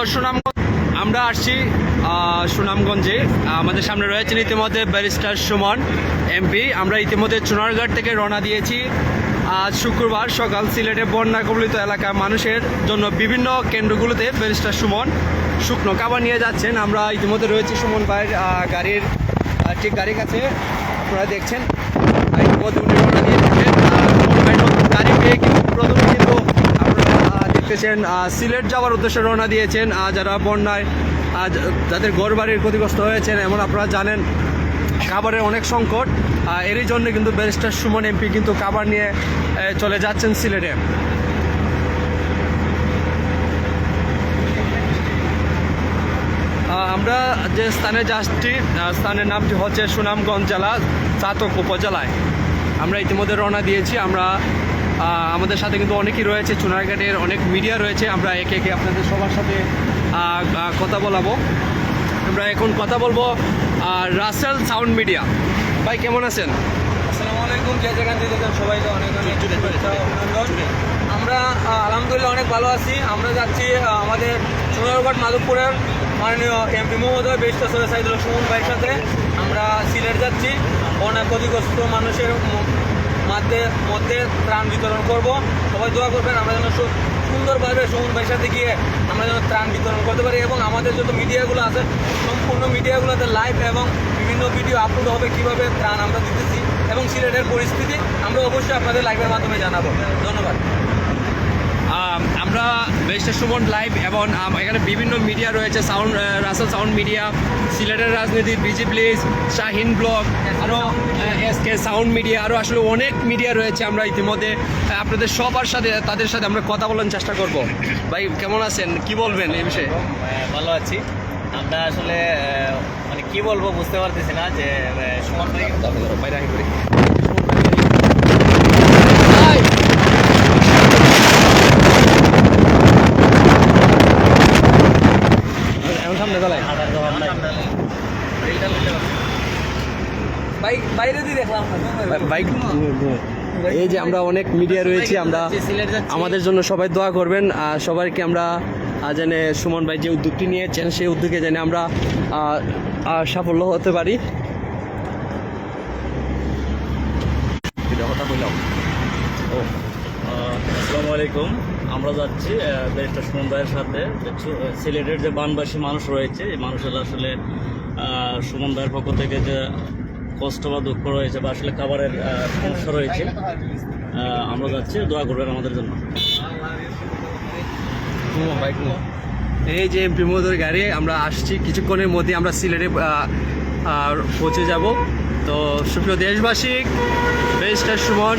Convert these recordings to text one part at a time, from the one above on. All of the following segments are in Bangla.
আমরা আসছি সুনামগঞ্জে। আমাদের সামনে রয়েছেন ইতিমধ্যে ব্যারিস্টার সুমন এমপি। আমরা ইতিমধ্যে চুনারঘাট থেকে রওনা দিয়েছি। আজ শুক্রবার সকাল সিলেটে বন্যা কবলিত এলাকার মানুষের জন্য বিভিন্ন কেন্দ্রগুলোতে ব্যারিস্টার সুমন শুকনো খাবার নিয়ে যাচ্ছেন। আমরা ইতিমধ্যে রয়েছি সুমন ভাইয়ের গাড়ির ঠিক গাড়ির কাছে। আপনারা দেখছেন ইতিমধ্যে উনি রওনা দিয়ে দিচ্ছেন। সুমন ভাই নতুন গাড়ি পেয়ে কিন্তু প্রথমে কিন্তু আপনারা দেখতেছেন সিলেট যাওয়ার উদ্দেশ্যে রওনা দিয়েছেন। যারা বন্যায় যাদের ঘর বাড়ির ক্ষতিগ্রস্ত হয়েছেন, এমন আপনারা জানেন খাবারের অনেক সংকট। এরই জন্য কিন্তু ব্যারিস্টার সুমন এমপি কিন্তু খাবার নিয়ে চলে যাচ্ছেন সিলেটে। আমরা যে স্থানে যাচ্ছি স্থানের নামটি হচ্ছে সুনামগঞ্জ জেলা চাতক উপজেলায়। আমরা ইতিমধ্যে রওনা দিয়েছি। আমরা আমাদের সাথে কিন্তু অনেকেই রয়েছে, চুনারঘাটের অনেক মিডিয়া রয়েছে। আমরা একে একে আপনাদের সবার সাথে কথা বলাবো। আমরা এখন কথা বলবো রাসেল সাউন্ড মিডিয়া। ভাই কেমন আছেন? আসসালামু আলাইকুম। যে যেখান থেকে দেখেন সবাইকে অনেক অনেক শুভেচ্ছা অভিনন্দন। আমরা আলহামদুলিল্লাহ অনেক ভালো আছি। আমরা যাচ্ছি আমাদের চুনারঘাট মাধবপুরের মাননীয় এমপি মহোদয় ব্যারিস্টার সৈয়দ সাইদুল সুমন ভাইয়ের সাথে আমরা সিলেট যাচ্ছি। অনেক ক্ষতিগ্রস্ত মানুষের মধ্যে ত্রাণ বিতরণ করব। সবাই দোয়া করবেন আমরা যেন সুন্দরভাবে সুমন ভাইয়ের সাথে গিয়ে আমরা যেন ত্রাণ বিতরণ করতে পারি, এবং আমাদের যত মিডিয়াগুলো আছে সম্পূর্ণ মিডিয়াগুলোতে লাইভ এবং বিভিন্ন ভিডিও আপলোড হবে কীভাবে ত্রাণ আমরা দিতেছি এবং সিলেটের পরিস্থিতি আমরা অবশ্যই আপনাদের লাইভের মাধ্যমে জানাবো। ধন্যবাদ। আমরা ব্যারিস্টার সুমন লাইভ এবং এখানে বিভিন্ন মিডিয়া রয়েছে, রাসেল সাউন্ড মিডিয়া, সিলেটের রাজনীতি, বিজি প্লিজ, শাহিন ব্লগ, আরও এসকে সাউন্ড মিডিয়া, আরও আসলে অনেক মিডিয়া রয়েছে। আমরা ইতিমধ্যে আপনাদের সবার সাথে তাদের সাথে আমরা কথা বলার চেষ্টা করব। ভাই কেমন আছেন, কি বলবেন এই বিষয়ে? ভালো আছি। আমরা আসলে মানে কি বলবো বুঝতে পারতেছি না যে সুমন ভাই বাইরে আহি করি। এই যে আমরা অনেক মিডিয়া রয়েছি, আমরা আমাদের জন্য সবাই দোয়া করবেন। সবাইকে আমরা জানে সুমন ভাই যে উদ্যোগটি নিয়েছেন সেই উদ্যোগে জানে আমরা সাফল্য হতে পারি। আসসালামু আলাইকুম। আমরা যাচ্ছি ব্যারিস্টার সুমন ভাইয়ের সাথে। সিলেটের যে বানবাসী মানুষ রয়েছে, এই মানুষের আসলে সুমন ভাইয়ের পক্ষ থেকে যে কষ্ট বা দুঃখ রয়েছে বা আসলে খাবারের সমস্যা রয়েছে, আমরা যাচ্ছি, দোয়া করবেন আমাদের জন্য। এই যে এমপি মহোদয়ের গাড়ি, আমরা আসছি কিছুক্ষণের মধ্যে আমরা সিলেটে পৌঁছে যাব। তো সুপ্রিয় দেশবাসী, ব্যারিস্টার সুমন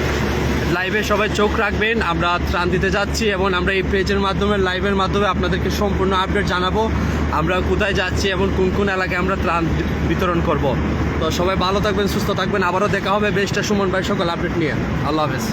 লাইভে সবাই চোখ রাখবেন। আমরা ত্রাণ দিতে যাচ্ছি এবং আমরা এই পেজের মাধ্যমে লাইভের মাধ্যমে আপনাদেরকে সম্পূর্ণ আপডেট জানাবো আমরা কোথায় যাচ্ছি এবং কোন কোন এলাকায় আমরা ত্রাণ বিতরণ করব। তো সবাই ভালো থাকবেন, সুস্থ থাকবেন। আবারও দেখা হবে ব্যারিস্টার সুমন ভাই সকল আপডেট নিয়ে। আল্লাহ হাফেজ।